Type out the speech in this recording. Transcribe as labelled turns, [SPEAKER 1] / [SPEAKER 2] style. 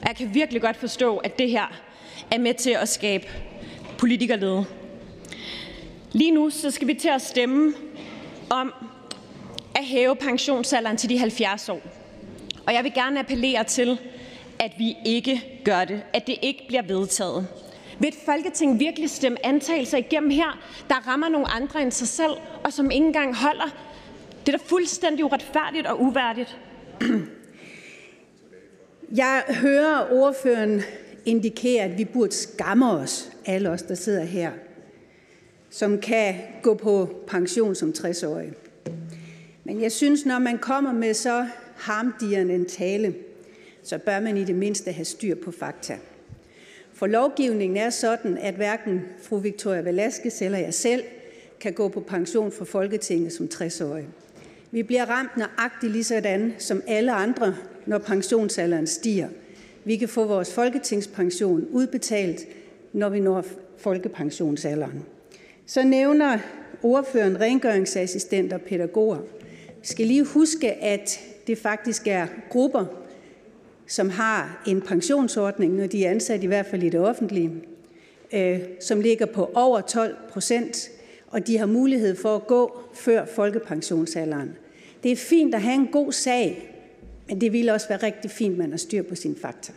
[SPEAKER 1] Og jeg kan virkelig godt forstå, at det her er med til at skabe politikerlede. Lige nu så skal vi til at stemme om at hæve pensionsalderen til de 70 år. Og jeg vil gerne appellere til, at vi ikke gør det, at det ikke bliver vedtaget. Vil et Folketing virkelig stemme antagelser igennem her, der rammer nogle andre end sig selv, og som ikke engang holder? Det er da fuldstændig uretfærdigt og uværdigt.
[SPEAKER 2] Jeg hører ordføreren indikere, at vi burde skamme os, alle os, der sidder her, som kan gå på pension som 60-årige. Men jeg synes, når man kommer med så harmdirrende en tale, så bør man i det mindste have styr på fakta. For lovgivningen er sådan, at hverken fru Victoria Velasquez eller jeg selv kan gå på pension for Folketinget som 60-årige. Vi bliver ramt nøjagtigt lige sådan som alle andre, når pensionsalderen stiger. Vi kan få vores folketingspension udbetalt, når vi når folkepensionsalderen. Så nævner ordføreren rengøringsassistenter og pædagoger. Vi skal lige huske, at det faktisk er grupper, som har en pensionsordning, når de er ansat i hvert fald i det offentlige, som ligger på over 12%, og de har mulighed for at gå før folkepensionsalderen. Det er fint at have en god sag, men det ville også være rigtig fint, at man har styr på sine fakta.